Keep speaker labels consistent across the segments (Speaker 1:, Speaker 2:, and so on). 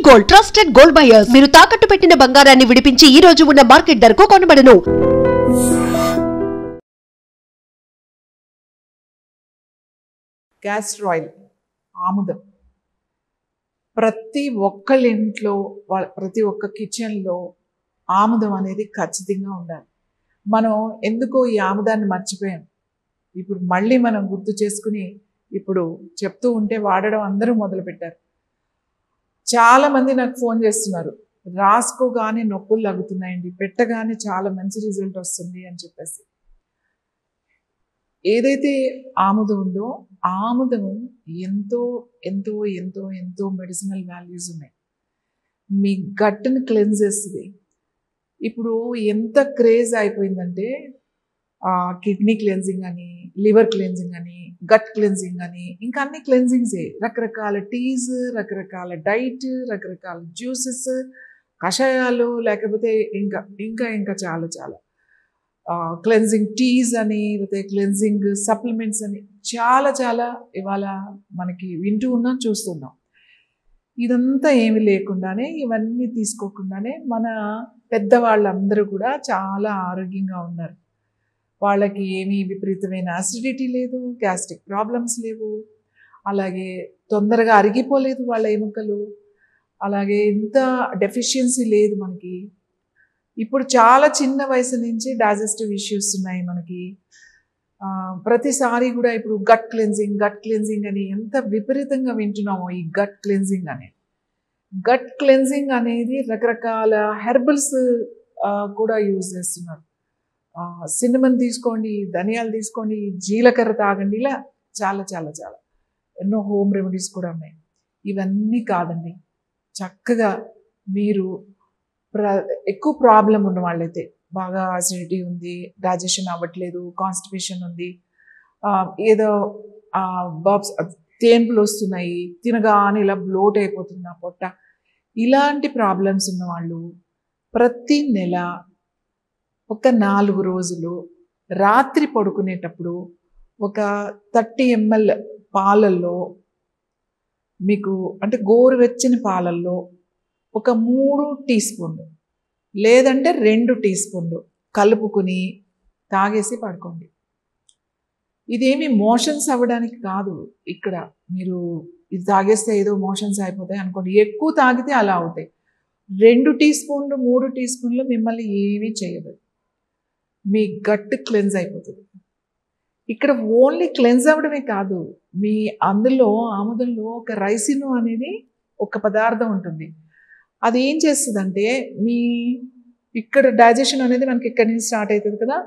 Speaker 1: Gold trusted gold buyers. మీరు తాకట్టు పెట్టిన బంగారాన్ని విడిపించి ఈ రోజు ఉన్న మార్కెట్ ధరకు కొనబడును.
Speaker 2: క్యాస్టర్ ఆయిల్, ఆముదం ప్రతి ఒక్కళ్ళ ఇంట్లో, ప్రతి ఒక్క కిచెన్లో ఆముదం అనేది ఖచ్చితంగా ఉండాలి. మనం ఎందుకో ఈ ఆముదాన్ని మర్చిపోయాం. ఇప్పుడు మళ్ళీ మనం గుర్తు చేసుకుని ఇప్పుడు చెప్తూ ఉంటే వాడడం అందరూ మొదలుపెట్టారు. చాలామంది నాకు ఫోన్ చేస్తున్నారు, రాసుకోగానే నొప్పులు తగ్గుతున్నాయండి, పెట్టగానే చాలా మంచి రిజల్ట్ వస్తుంది అని చెప్పేసి. ఏదైతే ఆముదం ఉందో ఆముదం ఎంతో ఎంతో ఎంతో ఎంతో మెడిసినల్ వాల్యూస్ ఉన్నాయి. మీ గట్ని క్లెన్స్ చేస్తుంది. ఇప్పుడు ఎంత క్రేజ్ అయిపోయిందంటే కిడ్నీ క్లెన్జింగ్ అని, లివర్ క్లెన్జింగ్ అని, గట్ క్లెన్జింగ్ అని, ఇంకా అన్ని క్లెన్జింగ్సే. రకరకాల టీస్, రకరకాల డైట్, రకరకాల జ్యూసెస్, కషాయాలు, లేకపోతే ఇంకా ఇంకా ఇంకా చాలా చాలా క్లెన్జింగ్ టీస్ అని, లేకపోతే క్లెన్జింగ్ సప్లిమెంట్స్ అని చాలా చాలా ఇవాళ మనకి వింటూ ఉన్నాం, చూస్తున్నాం. ఇదంతా ఏమి లేకుండానే, ఇవన్నీ తీసుకోకుండానే మన పెద్దవాళ్ళందరూ కూడా చాలా ఆరోగ్యంగా ఉన్నారు. వాళ్ళకి ఏమీ విపరీతమైన అసిడిటీ లేదు, గ్యాస్ట్రిక్ ప్రాబ్లమ్స్ లేవు, అలాగే తొందరగా అరిగిపోలేదు వాళ్ళ ఎముకలు, అలాగే ఇంత డెఫిషియన్సీ లేదు మనకి. ఇప్పుడు చాలా చిన్న వయసు నుంచి డైజెస్టివ్ ఇష్యూస్ ఉన్నాయి మనకి. ప్రతిసారి కూడా ఇప్పుడు గట్ క్లెన్జింగ్ అని ఎంత విపరీతంగా వింటున్నామో. ఈ గట్ క్లెన్జింగ్ అనేది రకరకాల హెర్బల్స్ కూడా యూజ్ చేస్తున్నారు. సిన్నమన్ తీసుకోండి, ధనియాలు తీసుకోండి, జీలకర్ర తాగండి, ఇలా చాలా చాలా చాలా ఎన్నో హోమ్ రెమెడీస్ కూడా ఉన్నాయి. ఇవన్నీ కాదండి, చక్కగా మీరు ఎక్కువ ప్రాబ్లం ఉన్న వాళ్ళైతే, బాగా అసిడిటీ ఉంది, డైజెషన్ అవ్వట్లేదు, కాన్స్టిపేషన్ ఉంది, ఏదో బాబ్స్ తేన్పులు వస్తున్నాయి, తినగానే ఇలా బ్లోట్ అయిపోతుంది ఆ పొట్ట, ఇలాంటి ప్రాబ్లమ్స్ ఉన్నవాళ్ళు ప్రతి నెల ఒక 4 రోజులు రాత్రి పడుకునేటప్పుడు ఒక 30 ml పాలల్లో, మీకు అంటే గోరువెచ్చని పాలల్లో ఒక 3 టీ స్పూన్లు లేదంటే 2 టీ స్పూన్లు కలుపుకుని తాగేసి పడుకోండి. ఇదేమి మోషన్స్ అవ్వడానికి కాదు. ఇక్కడ మీరు ఇది తాగేస్తే ఏదో మోషన్స్ అయిపోతాయి అనుకోండి. ఎక్కువ తాగితే అలా అవుతాయి. 2 టీ స్పూన్లు 3 టీ స్పూన్లు మిమ్మల్ని ఏమీ చేయదు. మీ గట్ క్లెన్స్ అయిపోతుంది. ఇక్కడ ఓన్లీ క్లెన్స్ అవ్వడమే కాదు, మీ అందులో ఆముదంలో ఒక రైసిను అనేది ఒక పదార్థం ఉంటుంది. అది ఏం చేస్తుందంటే, మీ ఇక్కడ డైజెషన్ అనేది మనకి ఇక్కడి నుంచి స్టార్ట్ అవుతుంది కదా,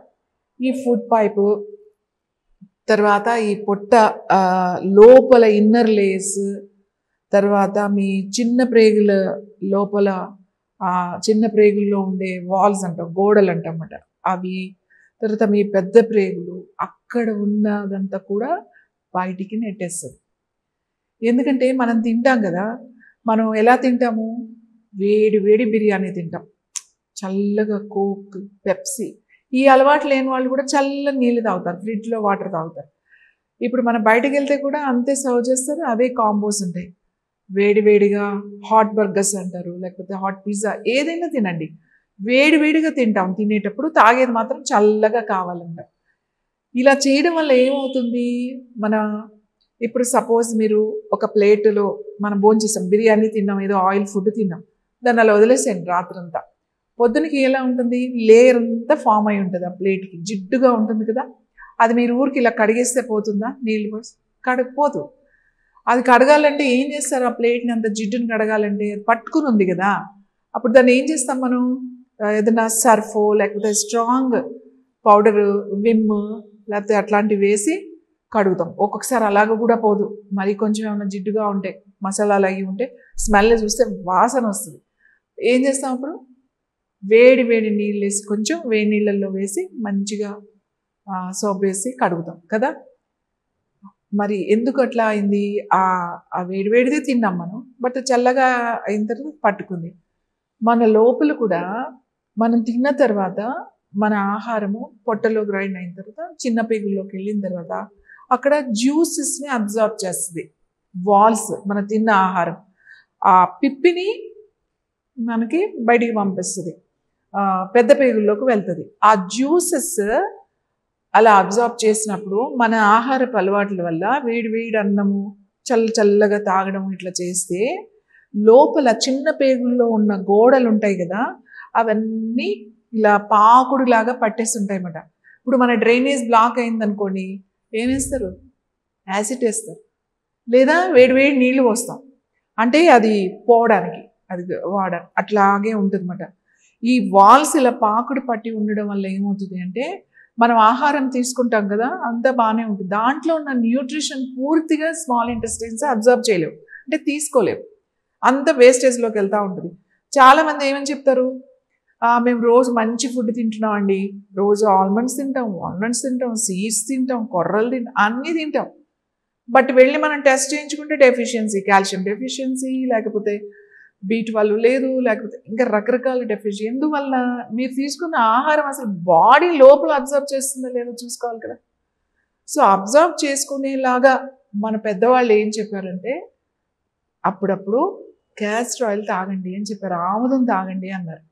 Speaker 2: ఈ ఫుడ్ పైపు, తర్వాత ఈ పొట్ట లోపల ఇన్నర్ లేస్, తర్వాత మీ చిన్న ప్రేగుల లోపల చిన్న ప్రేగుల్లో ఉండే వాల్స్ అంటాం, గోడలు అంటామన్నమాట, అవి, తర్వాత మీ పెద్ద ప్రేగులు, అక్కడ ఉన్నదంతా కూడా బయటికి నెట్టేస్తుంది. ఎందుకంటే మనం తింటాం కదా, మనం ఎలా తింటాము, వేడి వేడి బిర్యానీ తింటాం, చల్లగా కోక్, పెప్సీ, ఈ అలవాటు లేని వాళ్ళు కూడా చల్ల నీళ్ళు తాగుతారు, ఫ్రిడ్జ్లో వాటర్ తాగుతారు. ఇప్పుడు మనం బయటకు వెళ్తే కూడా అంతే సర్వ్ చేస్తారు, అవే కాంబోస్ ఉంటాయి. వేడి వేడిగా హాట్ బర్గర్స్ అంటారు, లేకపోతే హాట్ పిజ్జా, ఏదైనా తినండి, వేడి వేడిగా తింటాం, తినేటప్పుడు తాగేది మాత్రం చల్లగా కావాలంట. ఇలా చేయడం వల్ల ఏమవుతుంది, మన ఇప్పుడు సపోజ్ మీరు ఒక ప్లేటులో మనం భోంచేసాం, బిర్యానీ తిన్నాం, ఏదో ఆయిల్ ఫుడ్ తిన్నాం, దాన్ని అలా వదిలేసేయండి రాత్రంతా. పొద్దునకి ఎలా ఉంటుంది, లేయర్ అంతా ఫామ్ అయి ఉంటుంది ఆ ప్లేట్కి, జిడ్డుగా ఉంటుంది కదా, అది మీరు ఊరికి ఇలా కడిగేస్తే పోతుందా, నీళ్ళు పోసి కడగపోదు. అది కడగాలంటే ఏం చేస్తారు, ఆ ప్లేట్ని అంత జిడ్డుని కడగాలంటే పట్టుకుని ఉంది కదా, అప్పుడు దాన్ని ఏం చేస్తాం మనం, ఏదైనా సర్ఫో లేకపోతే స్ట్రాంగ్ పౌడరు, విమ్ లేకపోతే అట్లాంటివి వేసి కడుగుతాం. ఒక్కొక్కసారి అలాగ కూడా పోదు, మరి కొంచెం ఏమైనా జిడ్డుగా ఉంటే, మసాలాలు అవి ఉంటే, స్మెల్ చూస్తే వాసన వస్తుంది. ఏం చేస్తాం అప్పుడు, వేడి వేడి నీళ్ళు వేసి, కొంచెం వేడి నీళ్ళల్లో వేసి మంచిగా సోప్ వేసి కడుగుతాం కదా. మరి ఎందుకు అట్లా అయింది, ఆ వేడివేడిదే తిన్నాం మనం, బట్ చల్లగా అయిన తర్వాత పట్టుకుంది. మన లోపల కూడా మనం తిన్న తర్వాత మన ఆహారము పొట్టలో గ్రైండ్ అయిన తర్వాత చిన్న పేగుల్లోకి వెళ్ళిన తర్వాత అక్కడ జ్యూసెస్ని అబ్జార్బ్ చేస్తుంది వాల్స్, మన తిన్న ఆహారం. ఆ పిప్పిని మనకి బయటికి పంపిస్తుంది, పెద్ద పేగుల్లోకి వెళ్తుంది. ఆ జ్యూసెస్ అలా అబ్జార్బ్ చేసినప్పుడు మన ఆహారపు అలవాట్ల వల్ల వేడి వేడి అన్నము చల్లగా తాగడం ఇట్లా చేస్తే లోపల చిన్న పేగుల్లో ఉన్న గోడలు ఉంటాయి కదా, అవన్నీ ఇలా పాకుడులాగా పట్టేస్తుంటాయి అన్నమాట. ఇప్పుడు మన డ్రైనేజ్ బ్లాక్ అయిందనుకోండి, ఏం వేస్తారు? యాసిడ్ వేస్తారు, లేదా వేడి వేడి నీళ్లు పోస్తాం, అంటే అది పోవడానికి, అది అట్లాగే ఉంటుంది అన్నమాట. ఈ వాల్స్ ఇలా పాకుడు పట్టి ఉండడం వల్ల ఏమవుతుంది అంటే, మనం ఆహారం తీసుకుంటాం కదా, అంతా బాగానే ఉంటుంది, దాంట్లో ఉన్న న్యూట్రిషన్ పూర్తిగా స్మాల్ ఇంటెస్టైన్స్ అబ్జర్వ్ చేయలేవు, అంటే తీసుకోలేవు, అంత వేస్టేజ్లోకి వెళ్తూ ఉంటుంది. చాలామంది ఏమని చెప్తారు, మేము రోజు మంచి ఫుడ్ తింటున్నామండి, రోజు ఆల్మండ్స్ తింటాం, వాల్నట్స్ తింటాం, సీడ్స్ తింటాం, కొర్రలు తింటాం, అన్నీ తింటాం. బట్ వెళ్ళి మనం టెస్ట్ చేయించుకుంటే డెఫిషియన్సీ, కాల్షియం డెఫిషియన్సీ, లేకపోతే B12 లేదు, లేకపోతే ఇంకా రకరకాల డెఫిషియన్సీ. ఎందువల్ల? మీరు తీసుకున్న ఆహారం అసలు బాడీ లోపల అబ్జర్వ్ చేస్తుందో లేదో చూసుకోవాలి కదా. సో అబ్జర్వ్ చేసుకునేలాగా మన పెద్దవాళ్ళు ఏం చెప్పారంటే, అప్పుడప్పుడు క్యాస్టర్ ఆయిల్ తాగండి అని చెప్పారు, ఆముదం తాగండి అన్నారు.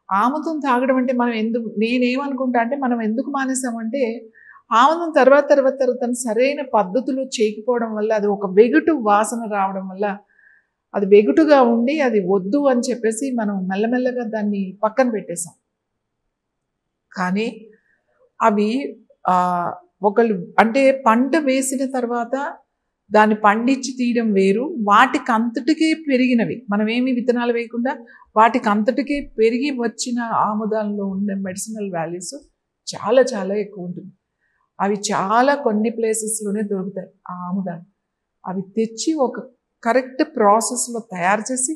Speaker 2: ఆముదం తాగడం అంటే మనం ఎందుకు, నేనేమనుకుంటా అంటే, మనం ఎందుకు మానేసామంటే, ఆముదం తర్వాత సరైన పద్ధతిలో చేయకపోవడం వల్ల, అది ఒక వెగుటు వాసన రావడం వల్ల, అది వెగుటుగా ఉండి అది వద్దు అని చెప్పేసి మనం మెల్లమెల్లగా దాన్ని పక్కన పెట్టేసాం. కానీ అవి ఒకళ్ళు అంటే పంట వేసిన తర్వాత దాన్ని పండించి తీయడం వేరు, వాటికి అంతటికే పెరిగినవి, మనమేమి విత్తనాలు వేయకుండా వాటికి అంతటికే పెరిగి వచ్చిన ఆముదాల్లో ఉండే మెడిసినల్ వాల్యూస్ చాలా చాలా ఎక్కువ ఉంటుంది. అవి చాలా కొన్ని ప్లేసెస్లోనే దొరుకుతాయి ఆ ఆముదాలు. అవి తెచ్చి ఒక కరెక్ట్ ప్రాసెస్లో తయారు చేసి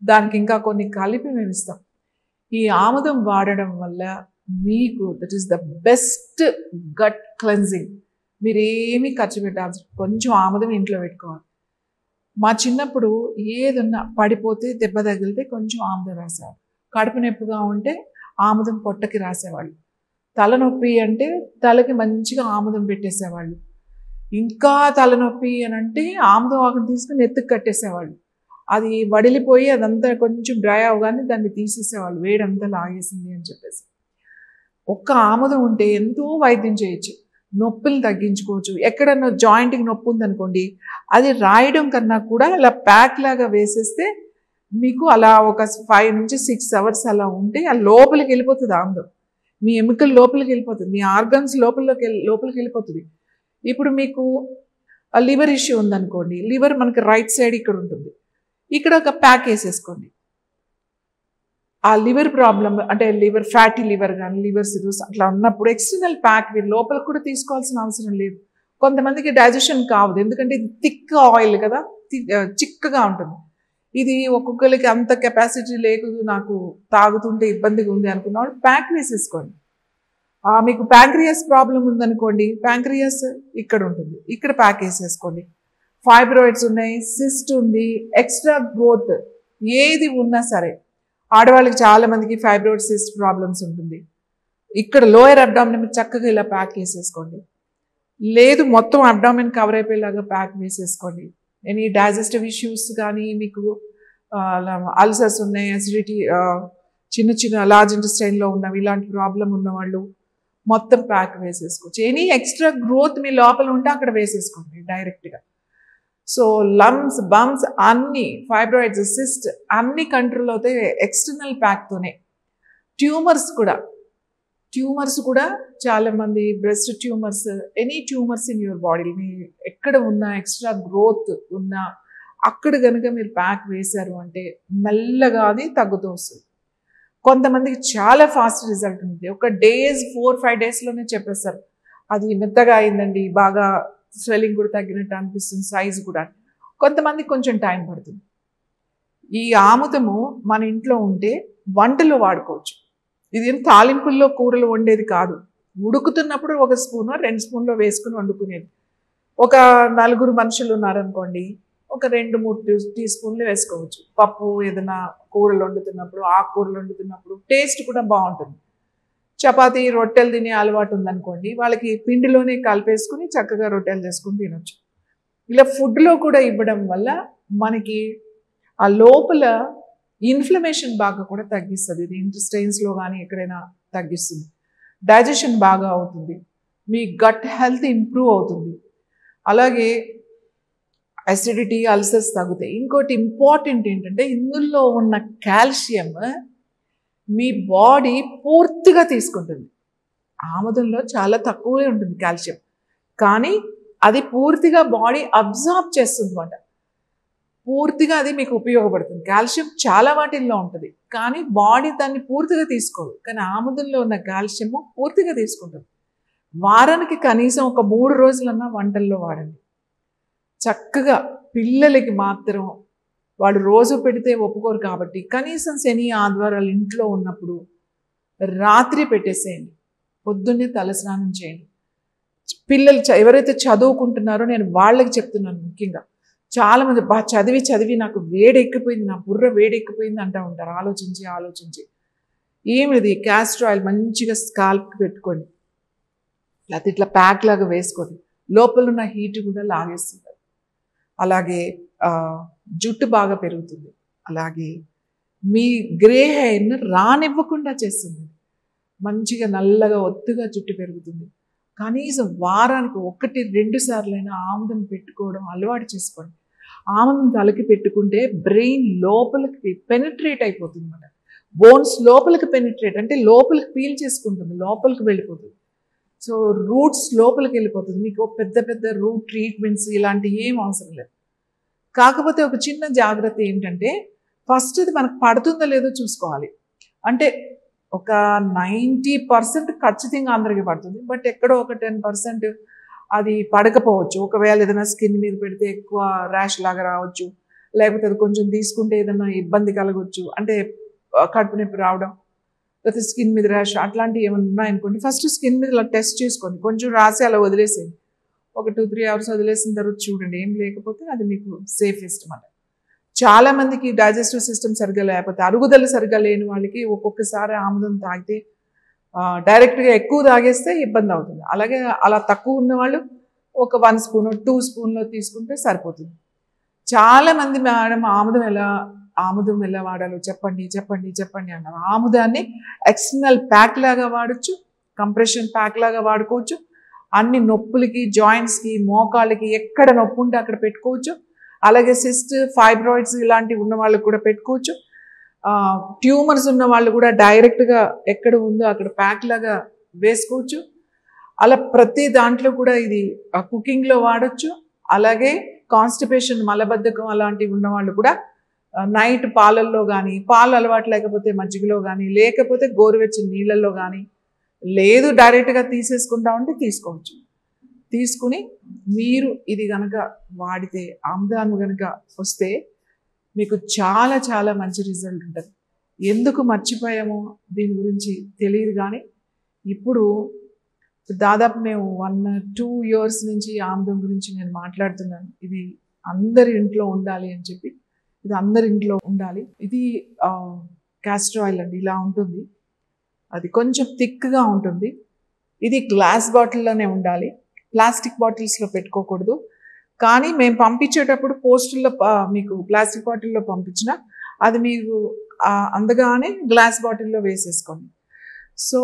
Speaker 2: దానికి ఇంకా కొన్ని కలిపి మేము ఇస్తాం. ఈ ఆముదం వాడడం వల్ల మీకు that is the best gut cleansing. మీరేమీ ఖర్చు పెట్టాల్సి, కొంచెం ఆముదం ఇంట్లో పెట్టుకోవాలి. మా చిన్నప్పుడు ఏదన్నా పడిపోతే దెబ్బ తగిలితే కొంచెం ఆముదం రాసేవాళ్ళు, కడుపు నొప్పిగా ఉంటే ఆముదం పొట్టకి రాసేవాళ్ళు, తలనొప్పి అంటే తలకి మంచిగా ఆముదం పెట్టేసేవాళ్ళు, ఇంకా తలనొప్పి అని అంటే ఆముదం ఆకుని తీసుకుని నెత్తికి కట్టేసేవాళ్ళు. అది వడిలిపోయి అదంతా కొంచెం డ్రై అవగానే దాన్ని తీసేసేవాళ్ళు, వేడంతా లాగేసింది అని చెప్పేసి. ఒక్క ఆముదం ఉంటే ఎంతో వైద్యం చేయొచ్చు, నొప్పులు తగ్గించుకోవచ్చు. ఎక్కడన్నా జాయింట్కి నొప్పి ఉందనుకోండి, అది రాయడం కన్నా కూడా ఇలా ప్యాక్ లాగా వేసేస్తే మీకు అలా ఒక 5 నుంచి 6 అవర్స్ అలా ఉంటే ఆ లోపలికి వెళ్ళిపోతుంది ఆముదం, మీ ఎముకలు లోపలికి వెళ్ళిపోతుంది, మీ ఆర్గన్స్ లోపలికి వెళ్ళిపోతుంది. ఇప్పుడు మీకు లివర్ ఇష్యూ ఉందనుకోండి, లివర్ మనకి రైట్ సైడ్ ఇక్కడ ఉంటుంది, ఇక్కడ ఒక ప్యాక్ వేసేసుకోండి. ఆ లివర్ ప్రాబ్లం అంటే లివర్ ఫ్యాటీ లివర్ కానీ లివర్ సిరోసిస్ అట్లా ఉన్నప్పుడు ఎక్స్టర్నల్ ప్యాక్ మీరు లోపలికి కూడా తీసుకోవాల్సిన అవసరం లేదు. కొంతమందికి డైజెషన్ కావదు, ఎందుకంటే ఇది థిక్ ఆయిల్ కదా, చిక్కగా ఉంటుంది. ఇది ఒక్కొక్కరికి అంత కెపాసిటీ లేకుండా నాకు తాగుతుంటే ఇబ్బందిగా ఉంది అనుకున్నవాడు ప్యాక్ వేసేసుకోండి. మీకు ప్యాంక్రియాస్ ప్రాబ్లం ఉందనుకోండి, ప్యాంక్రియాస్ ఇక్కడ ఉంటుంది, ఇక్కడ ప్యాక్ వేసేసుకోండి. ఫైబ్రాయిడ్స్ ఉన్నాయి, సిస్ట్ ఉంది, ఎక్స్ట్రా గ్రోత్ ఏది ఉన్నా సరే, ఆడవాళ్ళకి చాలా మందికి ఫైబ్రాయిడ్ సిస్ట్ ప్రాబ్లమ్స్ ఉంటుంది, ఇక్కడ లోయర్ అబ్డామిన్ చక్కగా ఇలా ప్యాక్ వేసేసుకోండి. లేదు మొత్తం అబ్డామిన్ కవర్ అయిపోయేలాగా ప్యాక్ వేసేసుకోండి. ఎనీ డైజెస్టివ్ ఇష్యూస్ కానీ, మీకు అల్సర్స్ ఉన్నాయి, అసిడిటీ, చిన్న లార్జ్ ఇంటెస్టైన్లో ఉన్నవి, ఇలాంటి ప్రాబ్లం ఉన్నవాళ్ళు మొత్తం ప్యాక్ వేసేసుకోవచ్చు. ఎనీ ఎక్స్ట్రా గ్రోత్ మీ లోపల ఉంటే అక్కడ వేసేసుకోండి డైరెక్ట్గా. సో లమ్స్, బంప్స్ అన్ని, ఫైబ్రాయిడ్స్, సిస్ట్ అన్ని కంట్రోల్ అవుతాయి ఎక్స్టర్నల్ ప్యాక్తోనే. ట్యూమర్స్ కూడా చాలామంది, breast tumours, any tumours in your body, మీ ఎక్కడ ఉన్నా ఎక్స్ట్రా గ్రోత్ ఉన్నా అక్కడ కనుక మీరు ప్యాక్ వేశారు అంటే మెల్లగా అది తగ్గుతూ వస్తుంది. కొంతమందికి చాలా ఫాస్ట్ రిజల్ట్ ఉంది, ఒక 4-5 డేస్లోనే చెప్పేస్తారు అది మెత్తగా అయిందండి, బాగా స్వెల్లింగ్ కూడా తగ్గినట్టు అనిపిస్తుంది, సైజు కూడా. కొంతమందికి కొంచెం టైం పడుతుంది. ఈ ఆముదము మన ఇంట్లో ఉంటే వంటలో వాడుకోవచ్చు. ఇది తాలింపుల్లో కూరలు వండేది కాదు, ఉడుకుతున్నప్పుడు 1 స్పూన్ 2 స్పూన్లో వేసుకుని వండుకునేది. ఒక 4 మనుషులు ఉన్నారనుకోండి, ఒక 2-3 టీ స్పూన్లు వేసుకోవచ్చు. పప్పు ఏదైనా కూరలు వండుతున్నప్పుడు, ఆకుకూరలు వండుతున్నప్పుడు టేస్ట్ కూడా బాగుంటుంది. చపాతీ, రొట్టెలు తినే అలవాటు ఉందనుకోండి, వాళ్ళకి పిండిలోనే కలిపేసుకుని చక్కగా రొట్టెలు చేసుకుని తినొచ్చు. ఇలా ఫుడ్లో కూడా ఇవ్వడం వల్ల మనకి ఆ లోపల ఇన్ఫ్లమేషన్ బాగా కూడా తగ్గిస్తుంది. ఇది ఇంటెస్టైన్స్లో కానీ ఎక్కడైనా తగ్గిస్తుంది. డైజెషన్ బాగా అవుతుంది. మీ గట్ హెల్త్ ఇంప్రూవ్ అవుతుంది. అలాగే అసిడిటీ, అల్సర్స్ తగ్గుతాయి. ఇంకోటి ఇంపార్టెంట్ ఏంటంటే ఇందులో ఉన్న కాల్షియం మీ బాడీ పూర్తిగా తీసుకుంటుంది. ఆముదంలో చాలా తక్కువే ఉంటుంది కాల్షియం, కానీ అది పూర్తిగా బాడీ అబ్జార్బ్ చేస్తుంది అన్నమాట. పూర్తిగా అది మీకు ఉపయోగపడుతుంది. కాల్షియం చాలా వాటిల్లో ఉంటుంది, కానీ బాడీ దాన్ని పూర్తిగా తీసుకోదు. కానీ ఆముదంలో ఉన్న కాల్షియము పూర్తిగా తీసుకుంటుంది. వారానికి కనీసం ఒక 3 రోజులన్నా వంటల్లో వాడండి. చక్కగా పిల్లలకి మాత్రం వాళ్ళు రోజు పెడితే ఒప్పుకోరు కాబట్టి కనీసం శని ఆదివారాలు ఇంట్లో ఉన్నప్పుడు రాత్రి పెట్టేసేయండి. పొద్దున్నే తలస్నానం చేయండి. పిల్లలు ఎవరైతే చదువుకుంటున్నారో నేను వాళ్ళకి చెప్తున్నాను ముఖ్యంగా. చాలామంది చదివి చదివి నాకు వేడెక్కిపోయింది, నా బుర్ర వేడెక్కిపోయింది అంటూ ఉంటారు. ఆలోచించి ఏమిది క్యాస్టర్ ఆయిల్ మంచిగా స్కాల్ప్కి పెట్టుకోండి, లేకపోతే ఇట్లా ప్యాక్ లాగా వేసుకోండి. లోపల ఉన్న హీట్ కూడా లాగేస్తుంది. అలాగే జుట్టు బాగా పెరుగుతుంది. అలాగే మీ గ్రే హెయిర్ని రానివ్వకుండా చేస్తుంది. మంచిగా నల్లగా ఒత్తుగా జుట్టు పెరుగుతుంది. కనీసం వారానికి 1-2 సార్లైనా ఆముదం పెట్టుకోవడం అలవాటు చేసుకోండి. ఆముదం తలకి పెట్టుకుంటే బ్రెయిన్ లోపలికి పెనిట్రేట్ అయిపోతుంది అన్నమాట. బోన్స్ లోపలికి పెనిట్రేట్ అంటే లోపలికి పీల్ చేసుకుంటుంది, లోపలికి వెళ్ళిపోతుంది. సో రూట్స్ లోపలికి వెళ్ళిపోతుంది. మీకు పెద్ద పెద్ద రూట్ ట్రీట్మెంట్స్ ఇలాంటివి ఏం అవసరం లేదు. కాకపోతే ఒక చిన్న జాగ్రత్త ఏంటంటే ఫస్ట్ అది మనకు పడుతుందో లేదో చూసుకోవాలి. అంటే ఒక 90% ఖచ్చితంగా అందరికీ పడుతుంది, బట్ ఎక్కడో ఒక 10% అది పడకపోవచ్చు. ఒకవేళ ఏదైనా స్కిన్ మీద పెడితే ఎక్కువ ర్యాష్ లాగా రావచ్చు, లేకపోతే అది కొంచెం తీసుకుంటే ఏదైనా ఇబ్బంది కలగవచ్చు, అంటే కడుపు నొప్పి రావడం, లేకపోతే స్కిన్ మీద ర్యాష్ అట్లాంటివి ఏమైనా ఉన్నాయనుకోండి. ఫస్ట్ స్కిన్ మీద ఇలా టెస్ట్ చేసుకోండి. కొంచెం రాసి అలా వదిలేసేయండి. ఒక 2-3 అవర్స్ వదిలేసిన తర్వాత చూడండి. ఏం లేకపోతే అది మీకు సేఫెస్ట్ అన్నమాట. చాలామందికి డైజెస్టివ్ సిస్టమ్ సరిగ్గా లేకపోతే, అరుగుదల సరిగ్గా లేని వాళ్ళకి ఒక్కొక్కసారి ఆముదం తాగితే డైరెక్ట్గా ఎక్కువ తాగేస్తే ఇబ్బంది అవుతుంది. అలాగే అలా తక్కువ ఉన్న వాళ్ళు ఒక 1 స్పూన్ 2 స్పూన్లో తీసుకుంటే సరిపోతుంది. చాలామంది మేడం ఆముదం ఎలా వాడాలో చెప్పండి అన్నారు. ఆముదాన్ని ఎక్స్టర్నల్ ప్యాక్ లాగా వాడచ్చు, కంప్రెషన్ ప్యాక్ లాగా వాడుకోవచ్చు. అన్ని నొప్పులకి, జాయింట్స్కి, మోకాళ్ళకి ఎక్కడ నొప్పి ఉంటే అక్కడ పెట్టుకోవచ్చు. అలాగే సిస్ట్, ఫైబ్రాయిడ్స్ ఇలాంటివి ఉన్న వాళ్ళకి కూడా పెట్టుకోవచ్చు. ట్యూమర్స్ ఉన్న వాళ్ళు కూడా డైరెక్ట్గా ఎక్కడ ఉందో అక్కడ ప్యాక్ లాగా వేసుకోవచ్చు. అలా ప్రతి దాంట్లో కూడా ఇది కుకింగ్లో వాడచ్చు. అలాగే కాన్స్టిపేషన్, మలబద్ధకం అలాంటివి ఉన్న వాళ్ళు కూడా నైట్ పాలల్లో కానీ, పాలు అలవాటు లేకపోతే మజ్జిగలో కానీ, లేకపోతే గోరువెచ్చని నీళ్ళల్లో కానీ, లేదు డైరెక్ట్గా తీసేసుకుంటా ఉంటే తీసుకోవచ్చు. తీసుకుని మీరు ఇది కనుక వాడితే, ఆముదాన్ని కనుక వస్తే మీకు చాలా చాలా మంచి రిజల్ట్ ఉంటుంది. ఎందుకు మర్చిపోయామో దీని గురించి తెలియదు, కానీ ఇప్పుడు దాదాపు మేము 1-2 years నుంచి ఆముదం గురించి నేను మాట్లాడుతున్నాను. ఇది అందరి ఇంట్లో ఉండాలి అని చెప్పి, ఇది అందరి ఇంట్లో ఉండాలి. ఇది క్యాస్టర్ ఆయిల్ అండి, ఇలా ఉంటుంది. అది కొంచెం థిక్గా ఉంటుంది. ఇది గ్లాస్ బాటిల్లోనే ఉండాలి, ప్లాస్టిక్ బాటిల్స్లో పెట్టుకోకూడదు. కానీ మేము పంపించేటప్పుడు పోస్టుల్లో మీకు ప్లాస్టిక్ బాటిల్లో పంపించిన అది మీరు అందగానే గ్లాస్ బాటిల్లో వేసేసుకోండి. సో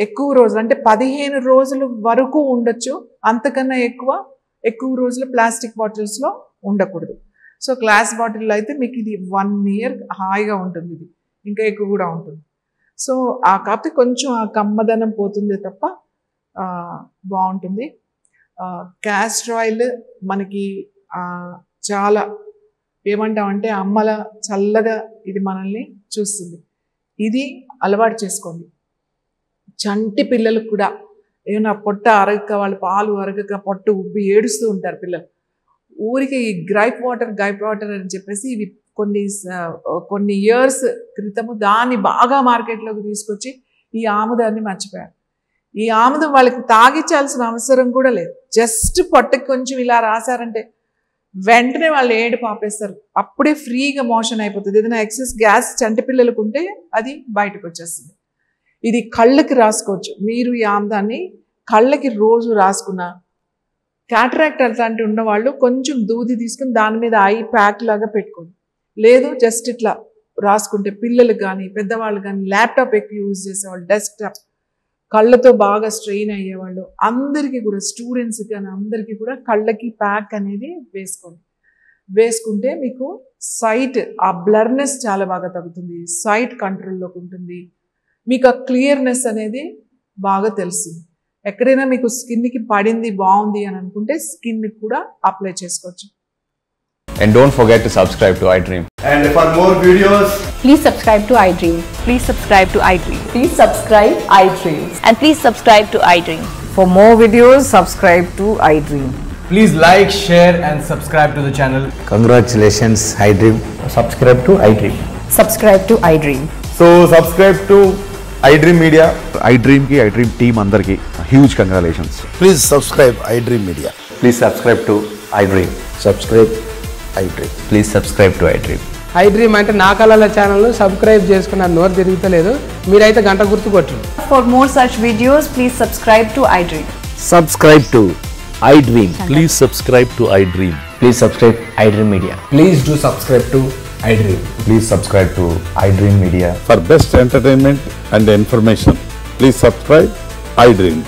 Speaker 2: ఎక్కువ రోజులు అంటే 15 రోజుల వరకు ఉండొచ్చు, అంతకన్నా ఎక్కువ రోజులు ప్లాస్టిక్ బాటిల్స్లో ఉండకూడదు. సో గ్లాస్ బాటిల్లో అయితే మీకు ఇది 1 year హాయిగా ఉంటుంది. ఇది ఇంకా ఎక్కువ కూడా ఉంటుంది. సో కాకపోతే కొంచెం ఆ కమ్మదనం పోతుందే తప్ప బాగుంటుంది. క్యాస్టర్ ఆయిల్ మనకి చాలా ఏమంటామంటే అమ్మల చల్లగా ఇది మనల్ని చూస్తుంది. ఇది అలవాటు చేసుకోండి. చంటి పిల్లలకు కూడా ఏమైనా పొట్ట అరగక, వాళ్ళు పాలు అరగక పొట్టు ఉబ్బి ఏడుస్తూ ఉంటారు పిల్లలు. ఊరికి ఈ గ్రైప్ వాటర్ అని చెప్పేసి ఇవి కొన్ని ఇయర్స్ క్రితము దాన్ని బాగా మార్కెట్లోకి తీసుకొచ్చి ఈ ఆముదాన్ని మర్చిపోయారు. ఈ ఆముదం వాళ్ళకి తాగించాల్సిన అవసరం కూడా లేదు. జస్ట్ పొట్టకి కొంచెం ఇలా రాశారంటే వెంటనే వాళ్ళు ఏడుపు ఆపేస్తారు. అప్పుడే ఫ్రీగా మోషన్ అయిపోతుంది. ఏదైనా ఎక్సెస్ గ్యాస్ చంటి పిల్లలకు ఉంటే అది బయటకు వచ్చేస్తుంది. ఇది కళ్ళకి రాసుకోవచ్చు. మీరు ఈ ఆముదాన్ని కళ్ళకి రోజు రాసుకున్న, క్యాటరాక్ట్ అట్లాంటివి ఉన్నవాళ్ళు కొంచెం దూది తీసుకుని దాని మీద ఐ ప్యాక్ లాగా పెట్టుకోండి. లేదు జస్ట్ ఇట్లా రాసుకుంటే పిల్లలకు కానీ పెద్దవాళ్ళు కానీ ల్యాప్టాప్ ఎక్కువ యూజ్ చేసేవాళ్ళు డెస్క్టాప్ కళ్ళతో బాగా స్ట్రెయిన్ అయ్యేవాళ్ళు అందరికీ కూడా స్టూడెంట్స్ కానీ అందరికీ కూడా కళ్ళకి ప్యాక్ అనేది వేసుకుంటే మీకు సైట్ ఆ బ్లర్నెస్ చాలా బాగా తగ్గుతుంది, సైట్ కంట్రోల్లోకి ఉంటుంది, మీకు ఆ క్లియర్నెస్ అనేది బాగా తెలుస్తుంది. ఎక్కడైనా మీకు స్కిన్కి పడింది బాగుంది అని అనుకుంటే స్కిన్కి కూడా అప్లై చేసుకోవచ్చు.
Speaker 3: And don't forget to subscribe to iDream.
Speaker 4: And for more videos,
Speaker 5: please subscribe to iDream.
Speaker 6: Please subscribe to iDream.
Speaker 5: Please subscribe iDream.
Speaker 6: And please subscribe to iDream.
Speaker 7: For more videos, subscribe to iDream.
Speaker 4: please like, share and subscribe to the channel.
Speaker 8: Congratulations, iDream.
Speaker 4: Subscribe to iDream.
Speaker 7: Subscribe to iDream.
Speaker 3: So subscribe to iDream Media.
Speaker 9: iDream ki iDream team andarki huge congratulations.
Speaker 8: Please subscribe iDream Media.
Speaker 3: Please subscribe to iDream.
Speaker 8: Subscribe iDream.
Speaker 3: Please subscribe to iDream.
Speaker 10: iDream అంటే నా కళల channel subscribe చేసుకున్న నోరు తిరుగుతలేదు, మీరైతే గంట గుర్తు కొట్టండి.
Speaker 5: For more such videos, please subscribe to iDream.
Speaker 8: Subscribe to iDream.
Speaker 9: Please subscribe to iDream.
Speaker 3: Please subscribe iDream Media.
Speaker 4: Please do subscribe to iDream.
Speaker 3: Please subscribe to iDream Media.
Speaker 9: For best entertainment and information, please subscribe iDream.